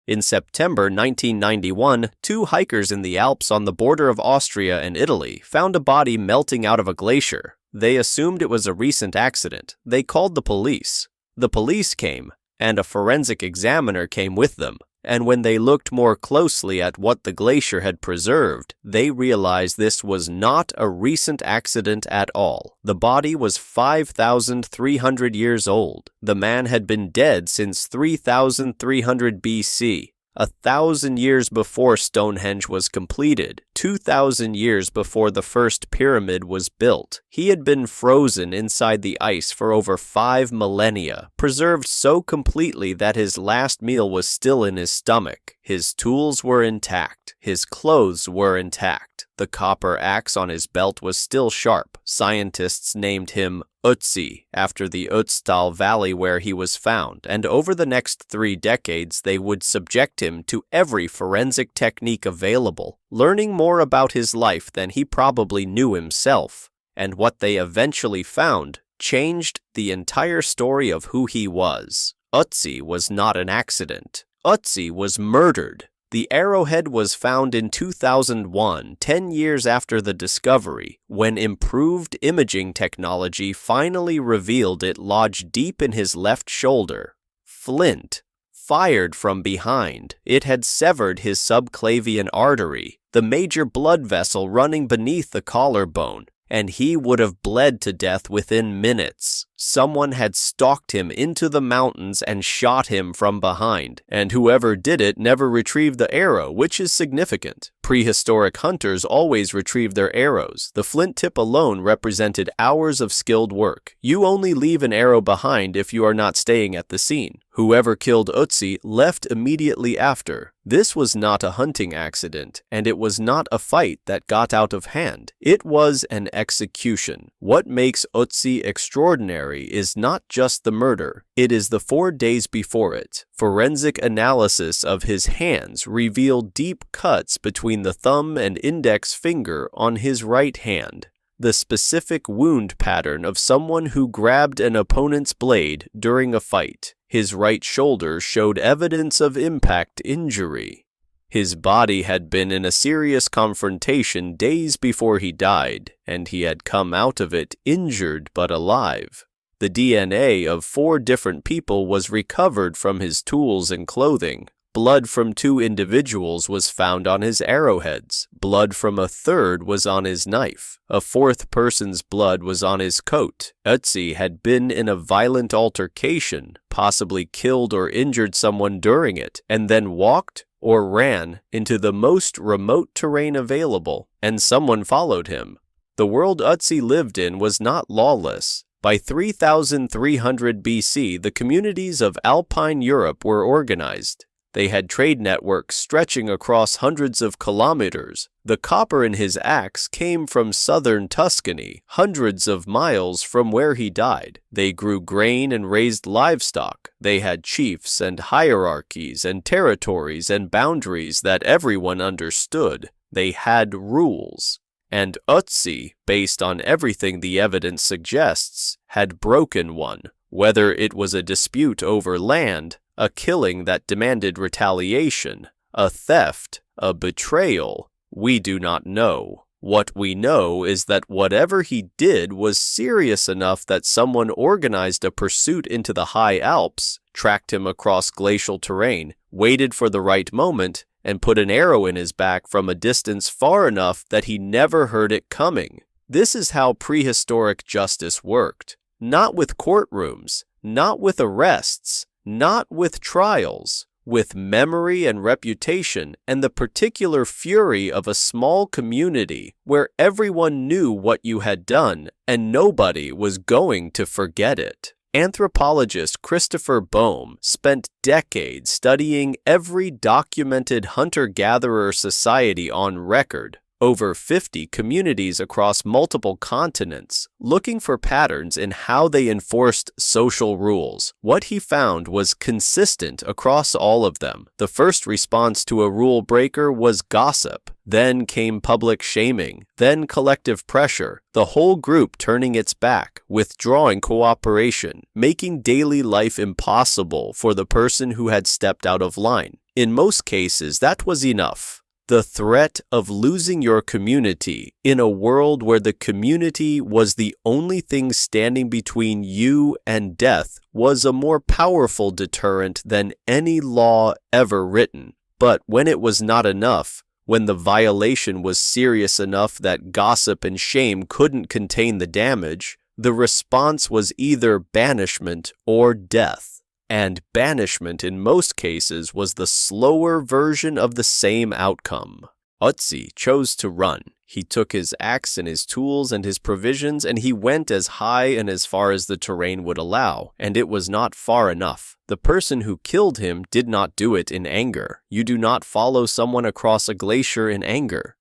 In September 1991, two hikers in the Alps on the border of Austria and Italy found a body melting out of a glacier. They assumed it was a recent accident. They called the police. The police came, and a forensic examiner came with them. And when they looked more closely at what the glacier had preserved, they realized this was not a recent accident at all. The body was 5,300 years old. The man had been dead since 3,300 BC. 1,000 years before Stonehenge was completed, 2,000 years before the first pyramid was built. He had been frozen inside the ice for over 5 millennia, preserved so completely that his last meal was still in his stomach. His tools were intact. His clothes were intact. The copper axe on his belt was still sharp. Scientists named him Ötzi, after the Ötztal Valley where he was found, and over the next 3 decades they would subject him to every forensic technique available, learning more about his life than he probably knew himself. And what they eventually found changed the entire story of who he was. Ötzi was not an accident. Ötzi was murdered. The arrowhead was found in 2001, 10 years after the discovery, when improved imaging technology finally revealed it lodged deep in his left shoulder. Flint, fired from behind. It had severed his subclavian artery, the major blood vessel running beneath the collarbone, and he would have bled to death within minutes. Someone had stalked him into the mountains and shot him from behind, and whoever did it never retrieved the arrow, which is significant. Prehistoric hunters always retrieved their arrows. The flint tip alone represented hours of skilled work. You only leave an arrow behind if you are not staying at the scene. Whoever killed Ötzi left immediately after. This was not a hunting accident, and it was not a fight that got out of hand. It was an execution. What makes Ötzi extraordinary is not just the murder, it is the 4 days before it. Forensic analysis of his hands revealed deep cuts between the thumb and index finger on his right hand, the specific wound pattern of someone who grabbed an opponent's blade during a fight. His right shoulder showed evidence of impact injury. His body had been in a serious confrontation days before he died, and he had come out of it injured but alive. The DNA of 4 different people was recovered from his tools and clothing. Blood from 2 individuals was found on his arrowheads. Blood from a third was on his knife. A 4th person's blood was on his coat. Ötzi had been in a violent altercation, possibly killed or injured someone during it, and then walked or ran into the most remote terrain available, and someone followed him. The world Ötzi lived in was not lawless. By 3,300 BC, the communities of Alpine Europe were organized. They had trade networks stretching across hundreds of kilometers. The copper in his axe came from southern Tuscany, hundreds of miles from where he died. They grew grain and raised livestock. They had chiefs and hierarchies and territories and boundaries that everyone understood. They had rules. And Ötzi, based on everything the evidence suggests, had broken one, whether it was a dispute over land, a killing that demanded retaliation, a theft, a betrayal. We do not know. What we know is that whatever he did was serious enough that someone organized a pursuit into the high Alps, tracked him across glacial terrain, waited for the right moment, and put an arrow in his back from a distance far enough that he never heard it coming. This is how prehistoric justice worked. Not with courtrooms, not with arrests, not with trials, with memory and reputation and the particular fury of a small community where everyone knew what you had done and nobody was going to forget it. Anthropologist Christopher Boehm spent decades studying every documented hunter-gatherer society on record, over 50 communities across multiple continents, looking for patterns in how they enforced social rules. What he found was consistent across all of them. The first response to a rule breaker was gossip. Then came public shaming, then collective pressure, the whole group turning its back, withdrawing cooperation, making daily life impossible for the person who had stepped out of line. In most cases, that was enough. The threat of losing your community in a world where the community was the only thing standing between you and death was a more powerful deterrent than any law ever written. But when it was not enough, when the violation was serious enough that gossip and shame couldn't contain the damage, the response was either banishment or death. And banishment in most cases was the slower version of the same outcome. Ötzi chose to run. He took his axe and his tools and his provisions, and he went as high and as far as the terrain would allow, and it was not far enough. The person who killed him did not do it in anger. You do not follow someone across a glacier in anger.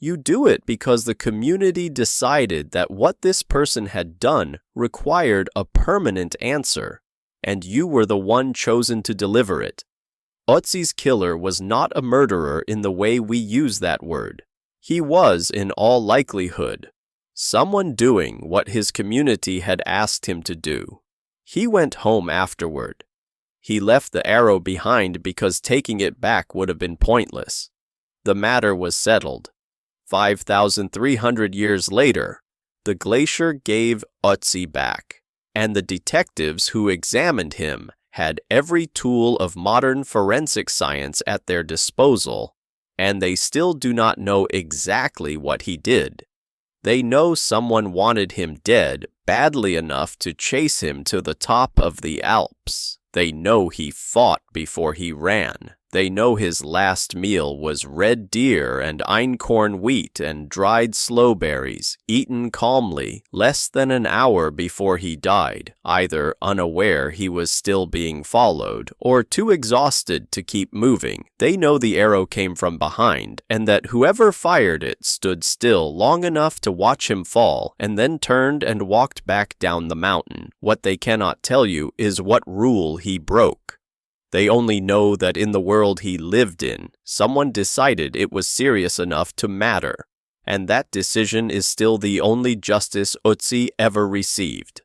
You do it because the community decided that what this person had done required a permanent answer, and you were the one chosen to deliver it. Ötzi's killer was not a murderer in the way we use that word. He was, in all likelihood, someone doing what his community had asked him to do. He went home afterward. He left the arrow behind because taking it back would have been pointless. The matter was settled. 5,300 years later, the glacier gave Ötzi back, and the detectives who examined him had every tool of modern forensic science at their disposal, and they still do not know exactly what he did. They know someone wanted him dead badly enough to chase him to the top of the Alps. They know he fought before he ran. They know his last meal was red deer and einkorn wheat and dried slowberries, eaten calmly, less than an hour before he died, either unaware he was still being followed or too exhausted to keep moving. They know the arrow came from behind, and that whoever fired it stood still long enough to watch him fall and then turned and walked back down the mountain. What they cannot tell you is what rule he broke. They only know that in the world he lived in, someone decided it was serious enough to matter, and that decision is still the only justice Ötzi ever received.